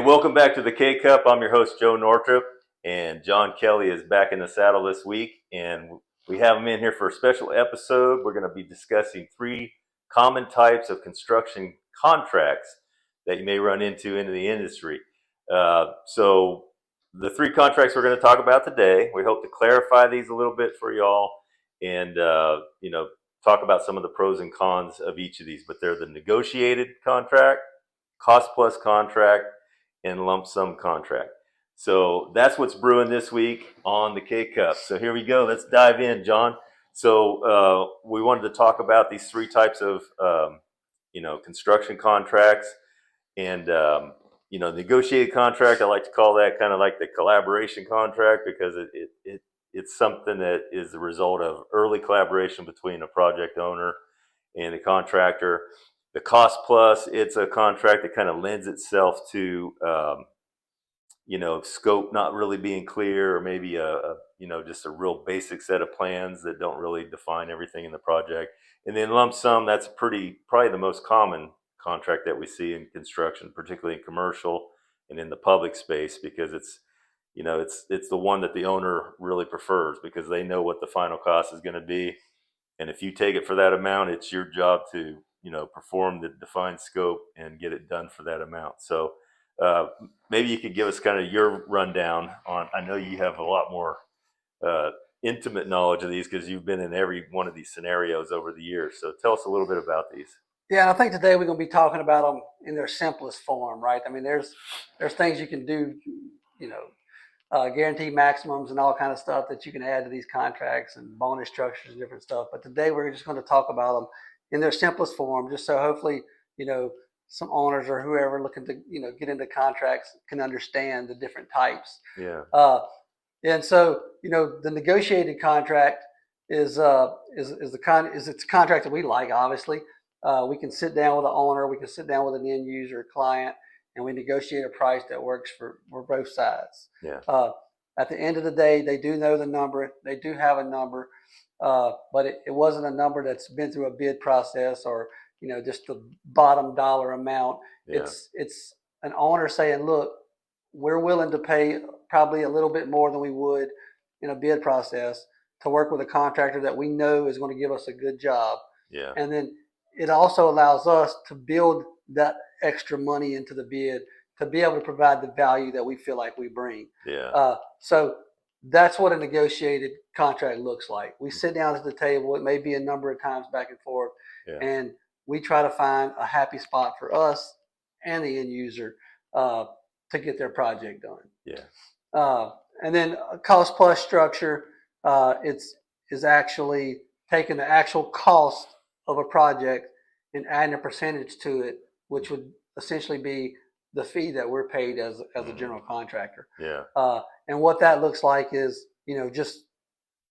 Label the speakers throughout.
Speaker 1: welcome back to the K Cup. I'm your host, Joe Nortrup, and John Kelly is back in the saddle this week. And we have him in here for a special episode. We're going to be discussing 3 common types of construction contracts that you may run into the industry. So the 3 contracts we're going to talk about today, we hope to clarify these a little bit for y'all and, talk about some of the pros and cons of each of these. But they're the negotiated contract, cost plus contract, and lump sum contract. So that's what's brewing this week on the K Cup. So here we go. Let's dive in, John. So we wanted to talk about these 3 types of construction contracts, and negotiated contract. I like to call that kind of like the collaboration contract because it's something that is the result of early collaboration between a project owner and a contractor. The cost plus, it's a contract that kind of lends itself to, scope not really being clear, or maybe just a real basic set of plans that don't really define everything in the project. And then lump sum, that's probably the most common contract that we see in construction, particularly in commercial and in the public space, because it's the one that the owner really prefers because they know what the final cost is going to be. And if you take it for that amount, it's your job to perform the defined scope and get it done for that amount. So maybe you could give us kind of your rundown on, I know you have a lot more intimate knowledge of these because you've been in every one of these scenarios over the years. So tell us a little bit about these.
Speaker 2: Yeah, I think today we're going to be talking about them in their simplest form, right? I mean, there's things you can do, guarantee maximums and all kind of stuff that you can add to these contracts and bonus structures and different stuff. But today we're just going to talk about them in their simplest form, just so hopefully, some owners or whoever looking to, get into contracts can understand the different types.
Speaker 1: Yeah.
Speaker 2: And so, the negotiated contract is it's a contract that we like, obviously. We can sit down with the owner, we can sit down with an end user client, and we negotiate a price that works for both sides.
Speaker 1: Yeah.
Speaker 2: At the end of the day, they do know the number. They do have a number, but it wasn't a number that's been through a bid process or just the bottom dollar amount.
Speaker 1: Yeah.
Speaker 2: It's an owner saying, look, we're willing to pay probably a little bit more than we would in a bid process to work with a contractor that we know is going to give us a good job.
Speaker 1: Yeah.
Speaker 2: And then it also allows us to build that extra money into the bid to be able to provide the value that we feel like we bring.
Speaker 1: Yeah.
Speaker 2: So that's what a negotiated contract looks like. We sit down at the table. It may be a number of times back and forth, and we try to find a happy spot for us and the end user to get their project done.
Speaker 1: Yeah.
Speaker 2: And then a cost plus structure, is actually taking the actual cost of a project and adding a percentage to it, which would essentially be the fee that we're paid as a general contractor.
Speaker 1: Yeah.
Speaker 2: And what that looks like is, just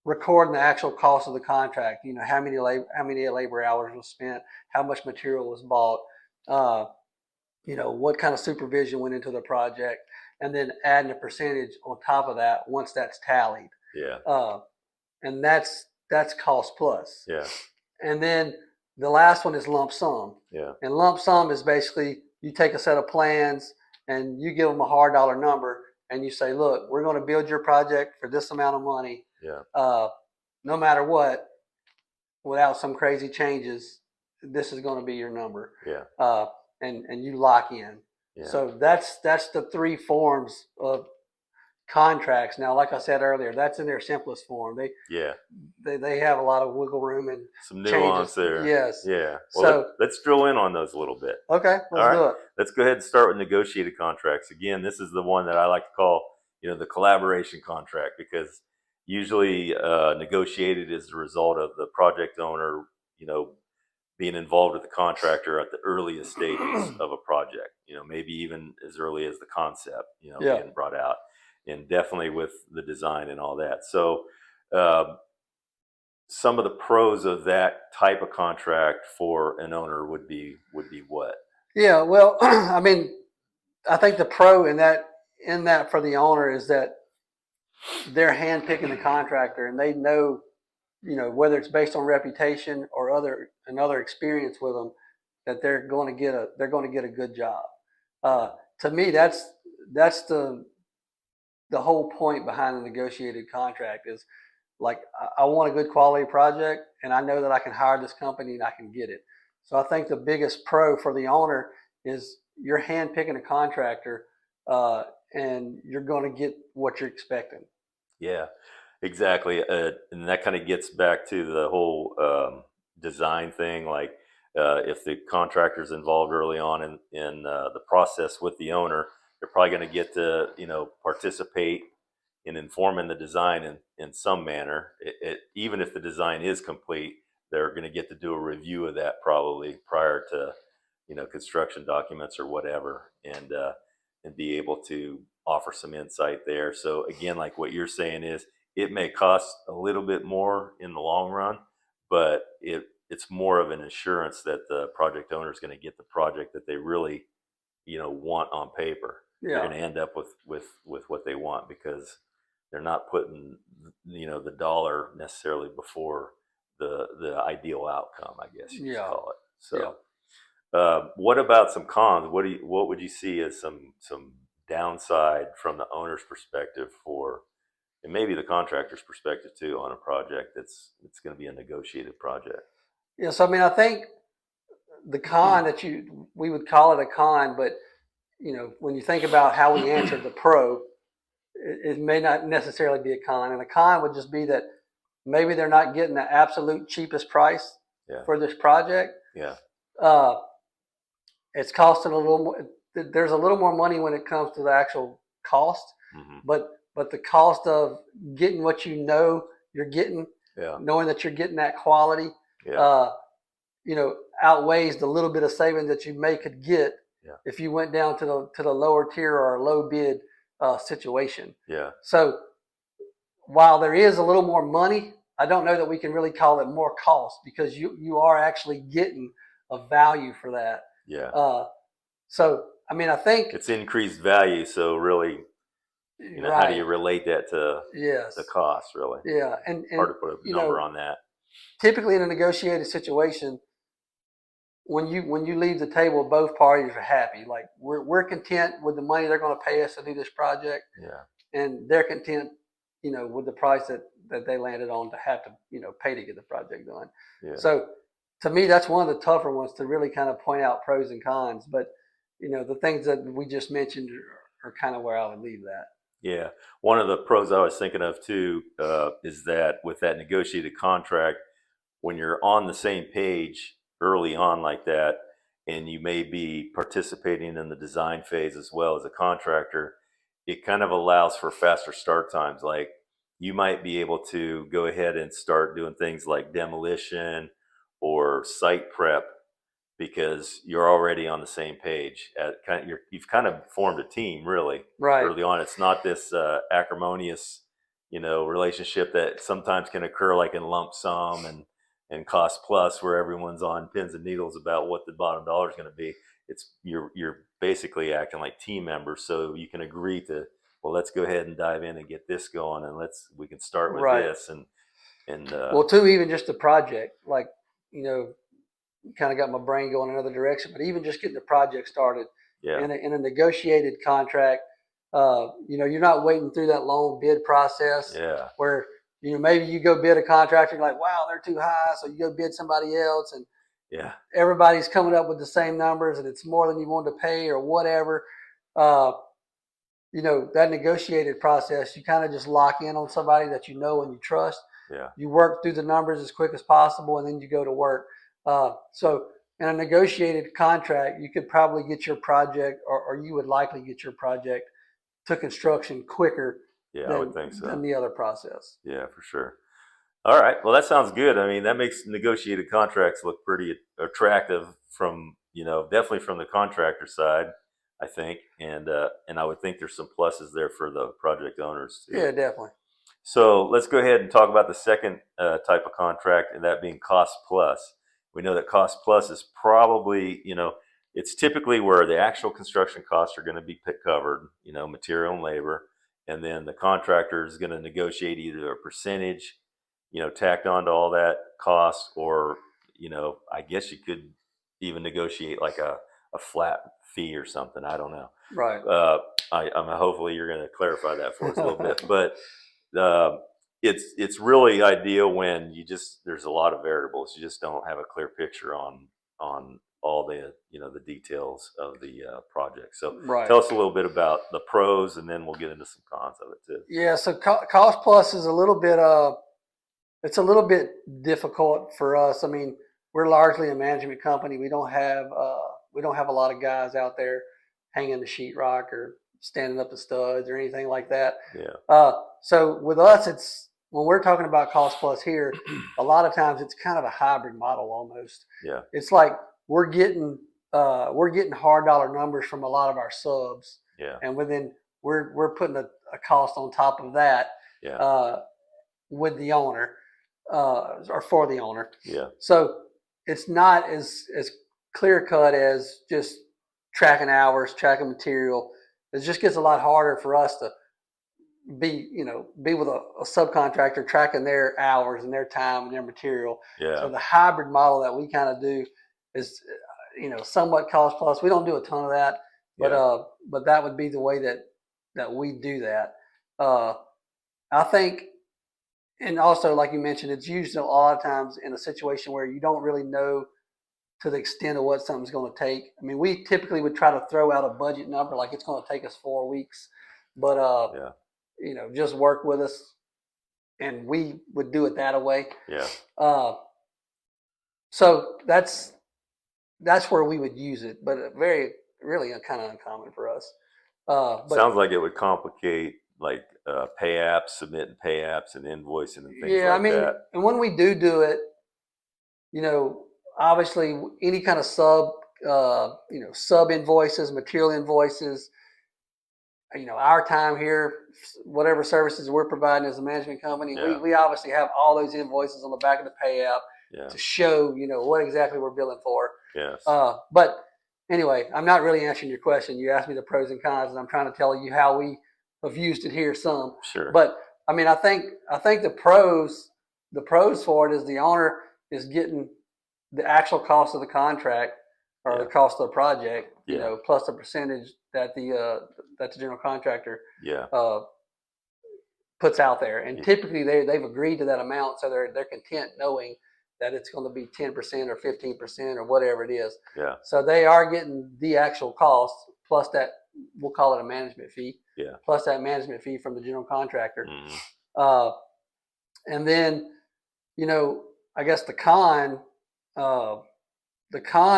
Speaker 2: recording the actual cost of the contract. How many labor hours was spent, how much material was bought, what kind of supervision went into the project, and then adding a percentage on top of that once that's tallied.
Speaker 1: Yeah.
Speaker 2: And that's cost plus.
Speaker 1: Yeah.
Speaker 2: And then the last one is lump sum.
Speaker 1: Yeah.
Speaker 2: And lump sum is basically you take a set of plans and you give them a hard dollar number and you say, look, we're going to build your project for this amount of money.
Speaker 1: Yeah.
Speaker 2: No matter what, without some crazy changes, this is going to be your number.
Speaker 1: Yeah.
Speaker 2: And you lock in.
Speaker 1: Yeah.
Speaker 2: So that's the 3 forms of contracts. Now, like I said earlier, that's in their simplest form. They have a lot of wiggle room and
Speaker 1: some nuance
Speaker 2: changes
Speaker 1: there.
Speaker 2: Yes.
Speaker 1: Yeah. Well, let's drill in on those a little bit.
Speaker 2: Okay, let's do it.
Speaker 1: Let's go ahead and start with negotiated contracts. Again, this is the one that I like to call, the collaboration contract, because usually negotiated is the result of the project owner, being involved with the contractor at the earliest stages of a project, maybe even as early as the concept, being brought out, and definitely with the design and all that. So some of the pros of that type of contract for an owner would be what?
Speaker 2: Yeah, well, I mean, I think the pro in that for the owner is that they're handpicking the contractor, and they know, whether it's based on reputation or another experience with them, that they're going to get a good job. To me, that's that's the whole point behind the negotiated contract is like I want a good quality project, and I know that I can hire this company and I can get it. So I think the biggest pro for the owner is you're hand picking a contractor, uh, and you're going to get what you're expecting.
Speaker 1: Yeah, exactly. And that kind of gets back to the whole design thing. Like, if the contractor's involved early on in the process with the owner, they're probably going to get to participate in informing the design in some manner. Even if the design is complete, they're going to get to do a review of that probably prior to construction documents or whatever, and be able to offer some insight there. So again, like what you're saying is, it may cost a little bit more in the long run, but it's more of an assurance that the project owner is going to get the project that they really want on paper. They're
Speaker 2: Yeah,
Speaker 1: going to end up with what they want, because they're not putting the dollar necessarily before the ideal outcome, I guess you could
Speaker 2: yeah,
Speaker 1: call it.
Speaker 2: yeah.
Speaker 1: So what about some cons? What would you see as some downside from the owner's perspective, for and maybe the contractor's perspective too, on a project that's it's going to be a negotiated project?
Speaker 2: Yeah, so I mean, I think the con that we would call it a con, but when you think about how we answered the pro, it may not necessarily be a con. And a con would just be that maybe they're not getting the absolute cheapest price
Speaker 1: Yeah,
Speaker 2: for this project.
Speaker 1: yeah,
Speaker 2: Uh, it's costing a little more. There's a little more money when it comes to the actual cost,
Speaker 1: hmm,
Speaker 2: but the cost of getting what you're getting,
Speaker 1: yeah,
Speaker 2: knowing that you're getting that quality,
Speaker 1: yeah,
Speaker 2: uh, outweighs the little bit of savings that you could get
Speaker 1: yeah,
Speaker 2: if you went down to the lower tier or a low bid situation.
Speaker 1: yeah,
Speaker 2: So while there is a little more money, I don't know that we can really call it more cost, because you are actually getting a value for that.
Speaker 1: yeah.
Speaker 2: Uh, so I mean, I think
Speaker 1: It's increased value. So really, how do
Speaker 2: right,
Speaker 1: you relate that to the
Speaker 2: yes,
Speaker 1: cost? Really,
Speaker 2: yeah,
Speaker 1: hard
Speaker 2: and
Speaker 1: to put a
Speaker 2: you
Speaker 1: number
Speaker 2: know,
Speaker 1: on that.
Speaker 2: typically in a negotiated situation, when you leave the table, both parties are happy. Like we're content with the money they're going to pay us to do this project,
Speaker 1: Yeah,
Speaker 2: and they're content, with the price that they landed on to have to, pay to get the project done.
Speaker 1: yeah.
Speaker 2: So to me, that's one of the tougher ones to really kind of point out pros and cons. But the things that we just mentioned are kind of where I would leave that.
Speaker 1: Yeah, one of the pros I was thinking of too is that with that negotiated contract, when you're on the same page early on like that, and you may be participating in the design phase as well as a contractor, it kind of allows for faster start times. Like, you might be able to go ahead and start doing things like demolition or site prep, because you're already on the same page. You've kind of formed a team really
Speaker 2: Right.
Speaker 1: early on. It's not this acrimonious, relationship that sometimes can occur, like in lump sum and cost plus, where everyone's on pins and needles about what the bottom dollar is going to be. It's you're basically acting like team members, so you can agree to, well, let's go ahead and dive in and get this going, and we can start with
Speaker 2: Right.
Speaker 1: this, and
Speaker 2: Well, too, even just the project, like, you know, kind of got my brain going another direction. But even just getting the project started
Speaker 1: yeah,
Speaker 2: in a negotiated contract, you're not waiting through that long bid process
Speaker 1: yeah,
Speaker 2: where maybe you go bid a contractor, you're like, wow, they're too high, so you go bid somebody else, and
Speaker 1: yeah,
Speaker 2: everybody's coming up with the same numbers, and it's more than you wanted to pay or whatever. Uh, that negotiated process, you kind of just lock in on somebody that you know and you trust.
Speaker 1: yeah,
Speaker 2: You work through the numbers as quick as possible, and then you go to work. So in a negotiated contract, you could probably get your project, or you would likely get your project to construction quicker
Speaker 1: yeah. I would
Speaker 2: than
Speaker 1: think so.
Speaker 2: than the other process.
Speaker 1: Yeah, for sure. All right. Well, that sounds good. I mean, that makes negotiated contracts look pretty attractive from, definitely from the contractor side, I think. And I would think there's some pluses there for the project owners too.
Speaker 2: Yeah, definitely.
Speaker 1: So let's go ahead and talk about the second type of contract, and that being cost plus. We know that cost plus is probably, it's typically where the actual construction costs are going to be covered, material and labor, and then the contractor is going to negotiate either a percentage, tacked onto all that cost, or, I guess you could even negotiate like a a flat fee or something. I don't know.
Speaker 2: Right.
Speaker 1: I'm hopefully you're going to clarify that for us a little bit, but uh, it's really ideal when there's a lot of variables. You just don't have a clear picture on all the the details of the project. So
Speaker 2: Right.
Speaker 1: tell us a little bit about the pros, and then we'll get into some cons of it too.
Speaker 2: Yeah. So cost plus is a little bit it's a little bit difficult for us. I mean, we're largely a management company. We don't have a lot of guys out there hanging the sheetrock or standing up the studs or anything like that.
Speaker 1: Yeah.
Speaker 2: So with us, it's when we're talking about cost plus here, a lot of times it's kind of a hybrid model almost.
Speaker 1: Yeah.
Speaker 2: It's like we're getting hard dollar numbers from a lot of our subs,
Speaker 1: Yeah.
Speaker 2: and within we're putting a cost on top of that.
Speaker 1: Yeah.
Speaker 2: With the owner or for the owner.
Speaker 1: Yeah.
Speaker 2: So it's not as clear cut as just tracking hours, tracking material. It just gets a lot harder for us to be with a subcontractor tracking their hours and their time and their material.
Speaker 1: Yeah.
Speaker 2: So the hybrid model that we kind of do is somewhat cost plus. We don't do a ton of that, but that would be the way that we do that. I think. And also, like you mentioned, it's used a lot of times in a situation where you don't really know to the extent of what something's going to take. I mean, we typically would try to throw out a budget number, like it's going to take us 4 weeks, but just work with us, and we would do it that way.
Speaker 1: Yeah.
Speaker 2: So that's where we would use it, but really kind of uncommon for us. But
Speaker 1: sounds like it would complicate like pay apps, submitting pay apps, and invoicing and things like that.
Speaker 2: And when we do it, obviously any kind of sub invoices, material invoices, our time here, whatever services we're providing as a management company, we obviously have all those invoices on the back of the pay app to show, what exactly we're billing for.
Speaker 1: Yes.
Speaker 2: But anyway, I'm not really answering your question. You asked me the pros and cons, and I'm trying to tell you how we have used it here some.
Speaker 1: Sure.
Speaker 2: But I mean, I think the pros for it is the owner is getting the actual cost of the contract or the cost of the project, plus the percentage that the general contractor puts out there. And typically they've agreed to that amount, so they're content knowing that it's going to be 10% or 15% or whatever it is.
Speaker 1: Yeah.
Speaker 2: So they are getting the actual cost plus that, we'll call it a management fee.
Speaker 1: Yeah.
Speaker 2: Plus that management fee from the general contractor.
Speaker 1: Mm-hmm.
Speaker 2: And then, I guess the con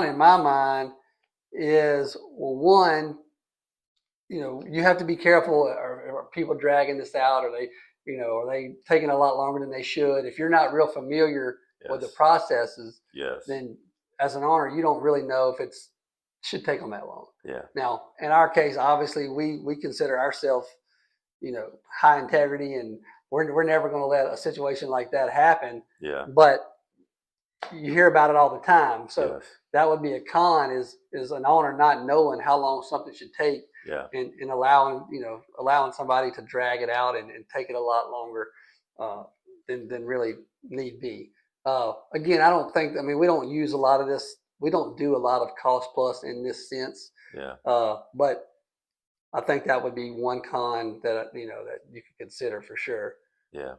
Speaker 2: in my mind is, well, one, you have to be careful. Are people dragging this out? Are they taking a lot longer than they should? If you're not real familiar with the processes, then as an owner, you don't really know if it should take them that long.
Speaker 1: Yeah.
Speaker 2: Now, in our case, obviously, we consider ourselves, high integrity, and we're never going to let a situation like that happen. Yeah. But you hear about it all the time, so that would be a con is an owner not knowing how long something should take. Yeah. And allowing somebody to drag it out and take it a lot longer than really need be. Again, I don't think. I mean, we don't use a lot of this. We don't do a lot of cost plus in this sense. Yeah. But I think that would be one con that that you could consider for sure.
Speaker 1: Yeah,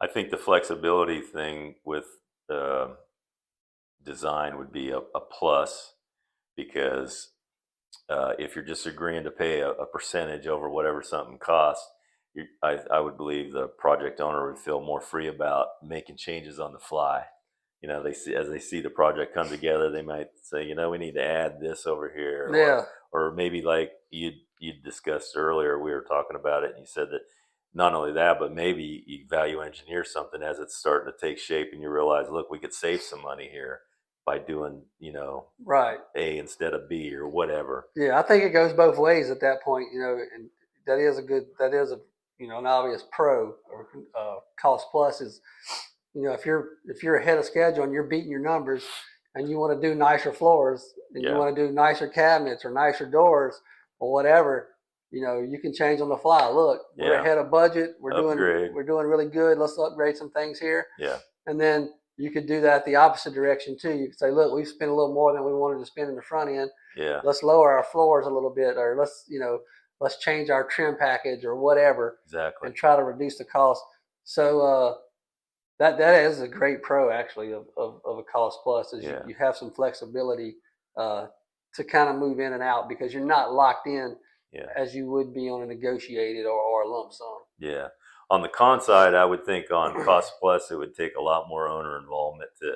Speaker 1: I think the flexibility thing with design would be a plus, because if you're just agreeing to pay a percentage over whatever something costs, I would believe the project owner would feel more free about making changes on the fly. As they see the project come together, they might say, we need to add this over here. Or maybe like you discussed earlier, we were talking about it, and you said that not only that, but maybe you value engineer something as it's starting to take shape, and you realize, look, we could save some money here by doing, A instead of B or whatever.
Speaker 2: Yeah, I think it goes both ways at that point, and that is an obvious pro or cost plus is, if you're ahead of schedule and you're beating your numbers and you want to do nicer floors and you want to do nicer cabinets or nicer doors or whatever, you can change on the fly. Look, we're ahead of budget. We're doing really good. Let's upgrade some things here. Yeah. And then you could do that the opposite direction too. You could say, look, we've spent a little more than we wanted to spend in the front end.
Speaker 1: Yeah.
Speaker 2: Let's lower our floors a little bit, or let's change our trim package or whatever,
Speaker 1: Exactly.
Speaker 2: and try to reduce the cost. So that is a great pro actually of a cost plus is you have some flexibility to kind of move in and out because you're not locked in as you would be on a negotiated or a lump sum.
Speaker 1: Yeah. On the con side, I would think on cost plus, it would take a lot more owner involvement to,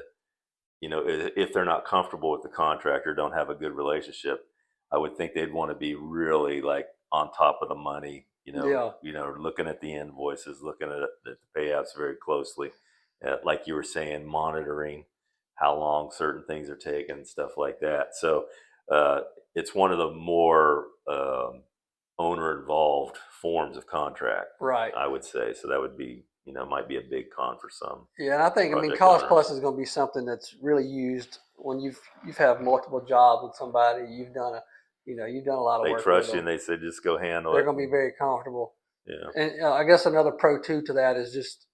Speaker 1: if they're not comfortable with the contractor, don't have a good relationship, I would think they'd want to be really like on top of the money, looking at the invoices, looking at the payouts very closely. Like you were saying, monitoring how long certain things are taking and stuff like that. So it's one of the more owner involved forms of contract,
Speaker 2: right?
Speaker 1: I would say. So that would be, might be a big con for some.
Speaker 2: Yeah, and I think cost plus is going to be something that's really used when you've had multiple jobs with somebody. You've done a lot of work.
Speaker 1: They trust you, and they say just go handle it.
Speaker 2: They're going to be very comfortable.
Speaker 1: Yeah.
Speaker 2: And I guess another pro too to that is just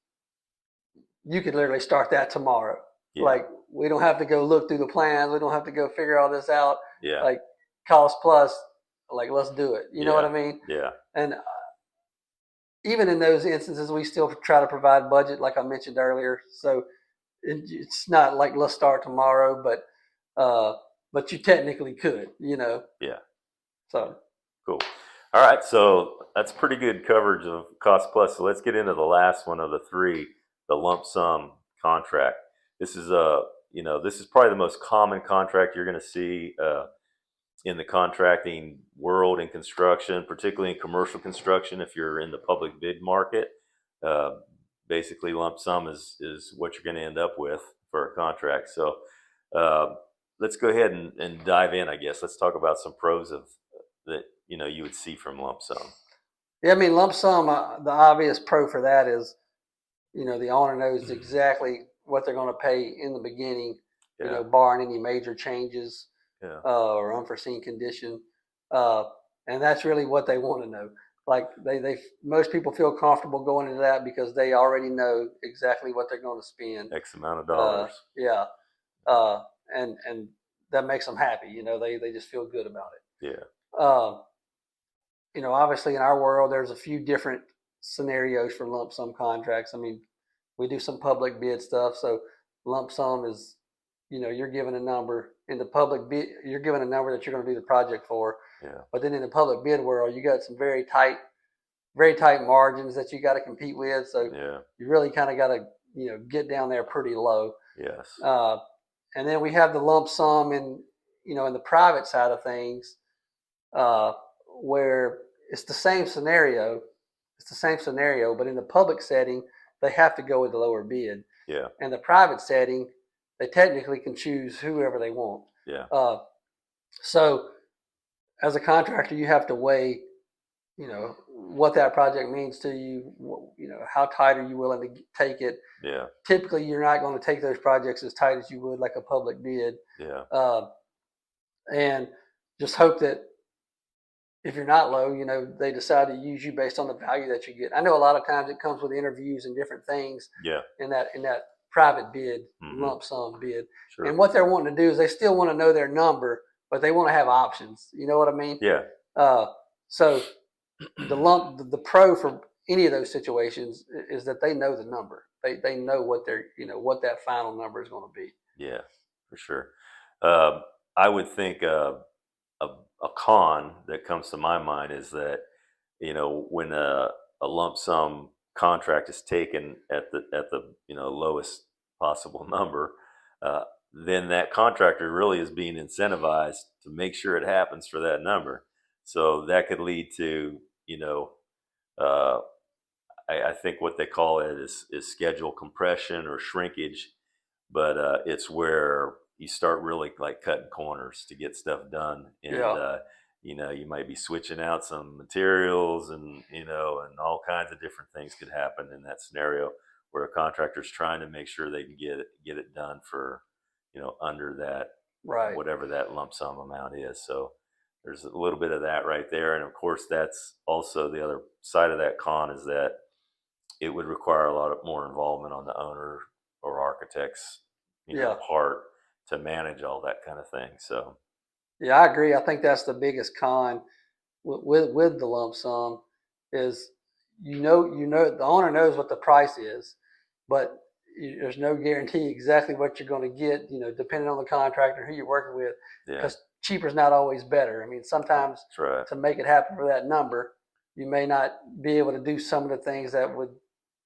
Speaker 2: you could literally start that tomorrow. Yeah. Like we don't have to go look through the plans. We don't have to go figure all this out.
Speaker 1: Yeah.
Speaker 2: Like cost plus, like let's do it. You know what I mean?
Speaker 1: Yeah.
Speaker 2: And even in those instances, we still try to provide budget, like I mentioned earlier. So it's not like let's start tomorrow, but you technically could,
Speaker 1: Yeah.
Speaker 2: So
Speaker 1: cool. All right, so that's pretty good coverage of cost plus. So let's get into the last one of the three, the lump sum contract. This is this is probably the most common contract you're going to see in the contracting world in construction, particularly in commercial construction. If you're in the public bid market, basically lump sum is what you're going to end up with for a contract. So let's go ahead and dive in, I guess. Let's talk about some pros of that you would see from lump sum.
Speaker 2: Yeah, I mean lump sum, the obvious pro for that is, the owner knows exactly what they're going to pay in the beginning, barring any major changes. Or unforeseen condition, and that's really what they want to know. Like they most people feel comfortable going into that because they already know exactly what they're going to spend.
Speaker 1: X amount of dollars.
Speaker 2: And that makes them happy. They just feel good about it.
Speaker 1: Yeah.
Speaker 2: Obviously in our world, there's a few different scenarios for lump sum contracts. I mean, we do some public bid stuff, so lump sum is, you're given a number. In the public bid, you're given a number that you're going to do the project for.
Speaker 1: Yeah.
Speaker 2: But then in the public bid world, you got some very tight margins that you got to compete with. So you really kind of got to, get down there pretty low.
Speaker 1: Yes.
Speaker 2: And then we have the lump sum in the private side of things, where it's the same scenario. But in the public setting, they have to go with the lower bid.
Speaker 1: Yeah.
Speaker 2: And the private setting, they technically can choose whoever they want.
Speaker 1: Yeah.
Speaker 2: So as a contractor, you have to weigh, what that project means to you. How tight are you willing to take it?
Speaker 1: Yeah.
Speaker 2: Typically, you're not going to take those projects as tight as you would like a public bid.
Speaker 1: Yeah.
Speaker 2: And just hope that if you're not low, they decide to use you based on the value that you get. I know a lot of times it comes with interviews and different things.
Speaker 1: Yeah.
Speaker 2: In that private bid, lump sum bid.
Speaker 1: Sure.
Speaker 2: And what they're wanting to do is they still want to know their number, but they want to have options. You know what I mean?
Speaker 1: Yeah.
Speaker 2: So the pro for any of those situations is that they know the number. They know what what that final number is going to be.
Speaker 1: Yeah, for sure. I would think a con that comes to my mind is that when a lump sum contract is taken at the lowest possible number, then that contractor really is being incentivized to make sure it happens for that number. So that could lead to I think what they call it is schedule compression or shrinkage, but it's where you start really like cutting corners to get stuff done, and you might be switching out some materials, and and all kinds of different things could happen in that scenario where a contractor's trying to make sure they can get it done for under that whatever that lump sum amount is. So there's a little bit of that right there, and of course that's also the other side of that con is that it would require a lot more involvement on the owner or architect's
Speaker 2: Yeah.
Speaker 1: part to manage all that kind of thing. So
Speaker 2: Yeah, I agree. I think that's the biggest con with the lump sum is the owner knows what the price is, but there's no guarantee exactly what you're going to get. Depending on the contractor who you're working with,
Speaker 1: yeah,
Speaker 2: because cheaper is not always better. I mean, sometimes
Speaker 1: that's right.
Speaker 2: to make it happen for that number, you may not be able to do some of the things that would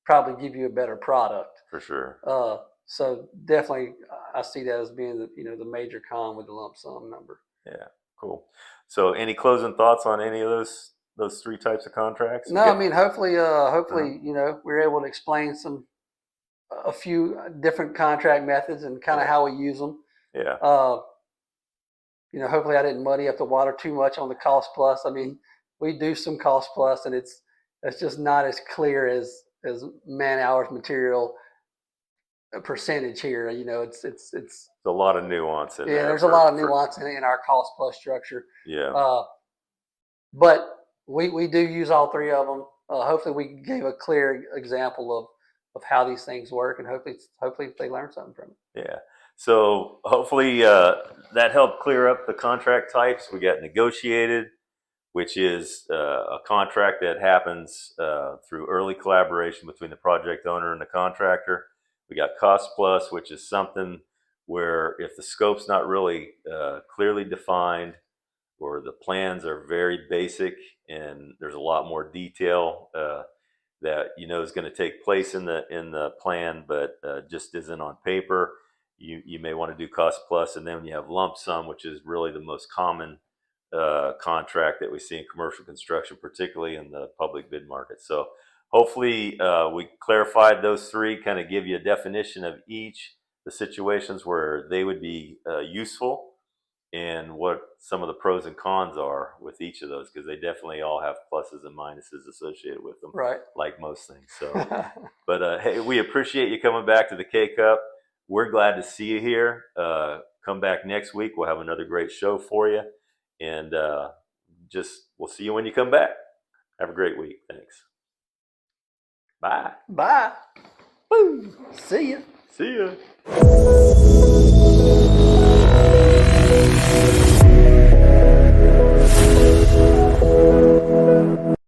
Speaker 2: probably give you a better product.
Speaker 1: For sure.
Speaker 2: So definitely, I see that as being the major con with the lump sum number.
Speaker 1: Yeah, cool. So any closing thoughts on any of those three types of contracts?
Speaker 2: No, I mean, hopefully,
Speaker 1: Uh-huh.
Speaker 2: we're able to explain a few different contract methods and kind of
Speaker 1: Yeah,
Speaker 2: how we use them.
Speaker 1: yeah,
Speaker 2: Uh, hopefully I didn't muddy up the water too much on the cost plus. I mean, we do some cost plus, and it's just not as clear as man hours material percentage here. It's
Speaker 1: a lot of nuance in
Speaker 2: yeah.
Speaker 1: there
Speaker 2: There's a lot of
Speaker 1: for
Speaker 2: nuance in our cost plus structure.
Speaker 1: yeah,
Speaker 2: Uh, But we do use all three of them. Hopefully, we gave a clear example of how these things work, and hopefully they learn something from it.
Speaker 1: yeah. So hopefully that helped clear up the contract types. We got negotiated, which is a contract that happens through early collaboration between the project owner and the contractor. We got cost plus, which is something where if the scope's not really clearly defined, or the plans are very basic and there's a lot more detail that is going to take place in the plan, but just isn't on paper. You may want to do cost plus, and then you have lump sum, which is really the most common contract that we see in commercial construction, particularly in the public bid market. So hopefully we clarified those three, kind of give you a definition of each, the situations where they would be useful, and what some of the pros and cons are with each of those, because they definitely all have pluses and minuses associated with them,
Speaker 2: Right.
Speaker 1: like most things. So, but hey, we appreciate you coming back to the K Cup. We're glad to see you here. Come back next week. We'll have another great show for you, and we'll see you when you come back. Have a great week. Thanks. Bye.
Speaker 2: Bye. Woo. See ya.
Speaker 1: See ya.